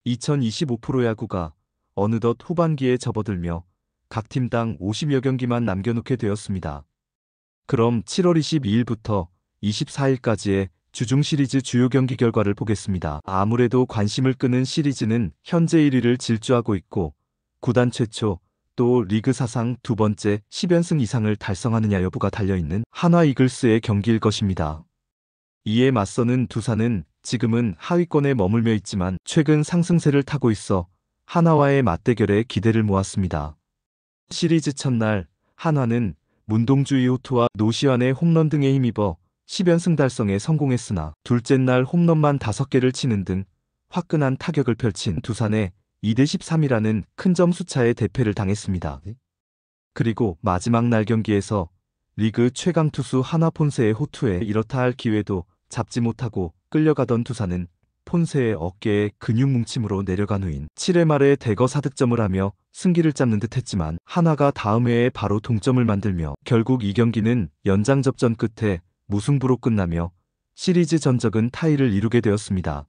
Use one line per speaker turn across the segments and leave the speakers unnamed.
2025 프로야구가 어느덧 후반기에 접어들며 각 팀당 50여 경기만 남겨놓게 되었습니다. 그럼 7월 22일부터 24일까지의 주중 시리즈 주요 경기 결과를 보겠습니다. 아무래도 관심을 끄는 시리즈는 현재 1위를 질주하고 있고 구단 최초 또 리그 사상 두 번째 10연승 이상을 달성하느냐 여부가 달려있는 한화 이글스의 경기일 것입니다. 이에 맞서는 두산은 지금은 하위권에 머물며 있지만 최근 상승세를 타고 있어 한화와의 맞대결에 기대를 모았습니다. 시리즈 첫날 한화는 문동주 이호투와 노시환의 홈런 등에 힘입어 10연승 달성에 성공했으나 둘째 날 홈런만 5개를 치는 등 화끈한 타격을 펼친 두산에 2대13이라는 큰 점수차의 대패를 당했습니다. 그리고 마지막 날 경기에서 리그 최강 투수 한화 폰세의 호투에 이렇다 할 기회도 잡지 못하고 끌려가던 두산은 폰세의 어깨에 근육 뭉침으로 내려간 후인 7회 말에 대거 4득점을 하며 승기를 잡는 듯 했지만 한화가 다음 회에 바로 동점을 만들며 결국 이 경기는 연장 접전 끝에 무승부로 끝나며 시리즈 전적은 타이를 이루게 되었습니다.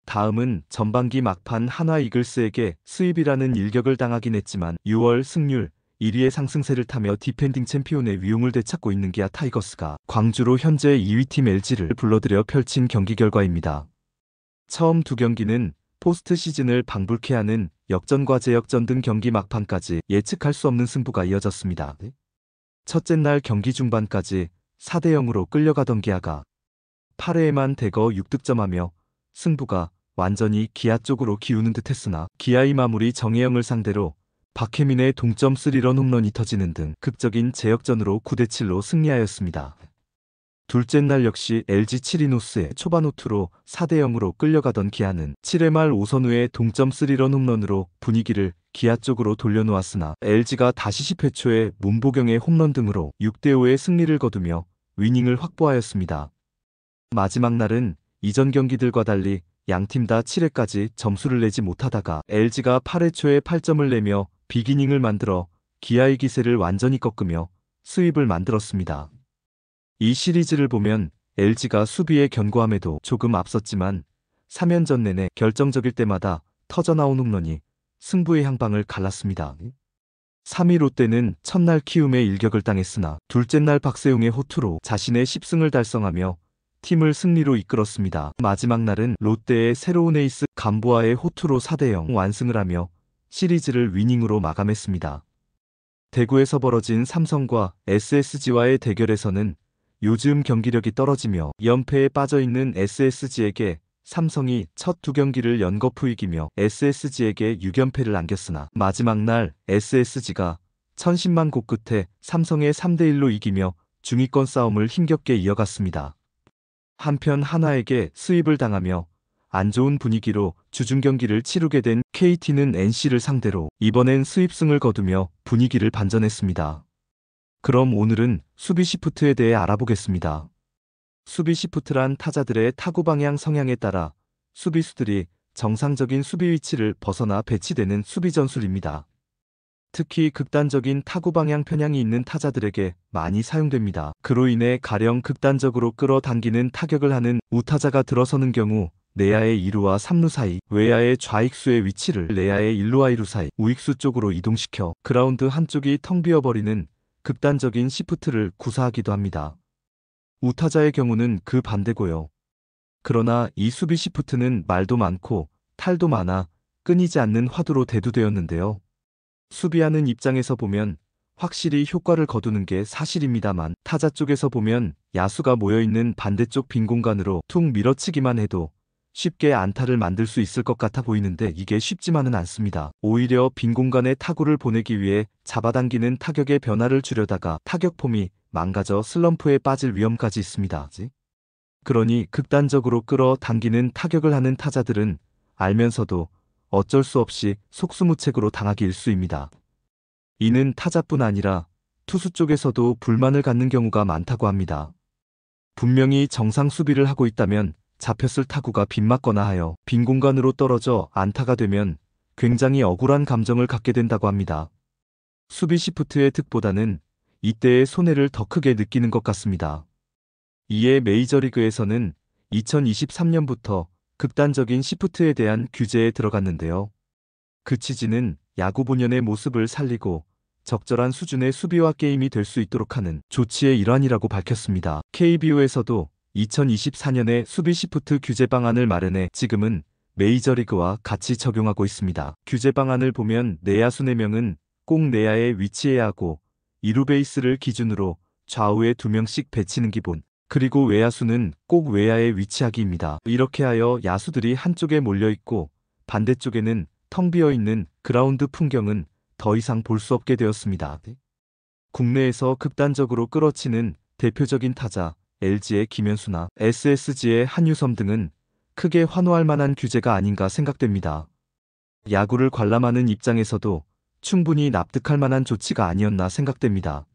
다음은 전반기 막판 한화 이글스에게 수입이라는 일격을 당하긴 했지만 6월 승률 1위의 상승세를 타며 디펜딩 챔피온의 위용을 되찾고 있는 기아 타이거스가 광주로 현재 2위팀 LG를 불러들여 펼친 경기 결과입니다. 처음 두 경기는 포스트 시즌을 방불케 하는 역전과 재역전 등 경기 막판까지 예측할 수 없는 승부가 이어졌습니다. 첫째 날 경기 중반까지 4대0으로 끌려가던 기아가 8회에만 대거 6득점하며 승부가 완전히 기아 쪽으로 기우는 듯 했으나 기아의 마무리 정혜영을 상대로 박혜민의 동점 3런 홈런이 터지는 등 극적인 재역전으로 9대7로 승리하였습니다. 둘째 날 역시 LG 치리노스의 초반 호투로 4대0으로 끌려가던 기아는 7회 말 오선우의 동점 3런 홈런으로 분위기를 기아 쪽으로 돌려놓았으나 LG가 다시 10회 초에 문보경의 홈런 등으로 6대5의 승리를 거두며 위닝을 확보하였습니다. 마지막 날은 이전 경기들과 달리 양팀 다 7회까지 점수를 내지 못하다가 LG가 8회 초에 8점을 내며 빅이닝을 만들어 기아의 기세를 완전히 꺾으며 수입을 만들었습니다. 이 시리즈를 보면 LG가 수비의 견고함에도 조금 앞섰지만 3연전 내내 결정적일 때마다 터져나온 홈런이 승부의 향방을 갈랐습니다. 3위 롯데는 첫날 키움에 일격을 당했으나 둘째 날 박세웅의 호투로 자신의 10승을 달성하며 팀을 승리로 이끌었습니다. 마지막 날은 롯데의 새로운 에이스 감보아의 호투로 4대0 완승을 하며 시리즈를 위닝으로 마감했습니다. 대구에서 벌어진 삼성과 SSG와의 대결에서는 요즘 경기력이 떨어지며 연패에 빠져있는 SSG에게 삼성이 첫 두 경기를 연거푸 이기며 SSG에게 6연패를 안겼으나 마지막 날 SSG가 1010만 곡 끝에 삼성의 3대1로 이기며 중위권 싸움을 힘겹게 이어갔습니다. 한편 한화에게 수입을 당하며 안 좋은 분위기로 주중 경기를 치르게 된 KT는 NC를 상대로 이번엔 수입승을 거두며 분위기를 반전했습니다. 그럼 오늘은 수비 시프트에 대해 알아보겠습니다. 수비 시프트란 타자들의 타구 방향 성향에 따라 수비수들이 정상적인 수비 위치를 벗어나 배치되는 수비 전술입니다. 특히 극단적인 타구 방향 편향이 있는 타자들에게 많이 사용됩니다. 그로 인해 가령 극단적으로 끌어당기는 타격을 하는 우타자가 들어서는 경우 내야의 2루와 3루 사이, 외야의 좌익수의 위치를 내야의 1루와 2루 사이, 우익수 쪽으로 이동시켜 그라운드 한쪽이 텅 비어버리는 극단적인 시프트를 구사하기도 합니다. 우타자의 경우는 그 반대고요. 그러나 이 수비 시프트는 말도 많고 탈도 많아 끊이지 않는 화두로 대두되었는데요. 수비하는 입장에서 보면 확실히 효과를 거두는 게 사실입니다만 타자 쪽에서 보면 야수가 모여있는 반대쪽 빈 공간으로 툭 밀어치기만 해도 쉽게 안타를 만들 수 있을 것 같아 보이는데 이게 쉽지만은 않습니다. 오히려 빈 공간에 타구를 보내기 위해 잡아당기는 타격의 변화를 주려다가 타격 폼이 망가져 슬럼프에 빠질 위험까지 있습니다. 그러니 극단적으로 끌어당기는 타격을 하는 타자들은 알면서도 어쩔 수 없이 속수무책으로 당하기 일쑤입니다. 이는 타자뿐 아니라 투수 쪽에서도 불만을 갖는 경우가 많다고 합니다. 분명히 정상 수비를 하고 있다면 잡혔을 타구가 빗맞거나 하여 빈 공간으로 떨어져 안타가 되면 굉장히 억울한 감정을 갖게 된다고 합니다. 수비 시프트의 득보다는 이때의 손해를 더 크게 느끼는 것 같습니다. 이에 메이저리그에서는 2023년부터 극단적인 시프트에 대한 규제에 들어갔는데요. 그 취지는 야구 본연의 모습을 살리고 적절한 수준의 수비와 게임이 될 수 있도록 하는 조치의 일환이라고 밝혔습니다. KBO에서도 2024년에 수비 시프트 규제 방안을 마련해 지금은 메이저리그와 같이 적용하고 있습니다. 규제 방안을 보면 내야수 4명은 꼭 내야에 위치해야 하고 2루 베이스를 기준으로 좌우에 2명씩 배치는 기본, 그리고 외야수는 꼭 외야에 위치하기입니다. 이렇게 하여 야수들이 한쪽에 몰려있고 반대쪽에는 텅 비어있는 그라운드 풍경은 더 이상 볼 수 없게 되었습니다. 국내에서 극단적으로 끌어치는 대표적인 타자 LG의 김현수나 SSG의 한유섬 등은 크게 환호할 만한 규제가 아닌가 생각됩니다. 야구를 관람하는 입장에서도 충분히 납득할 만한 조치가 아니었나 생각됩니다.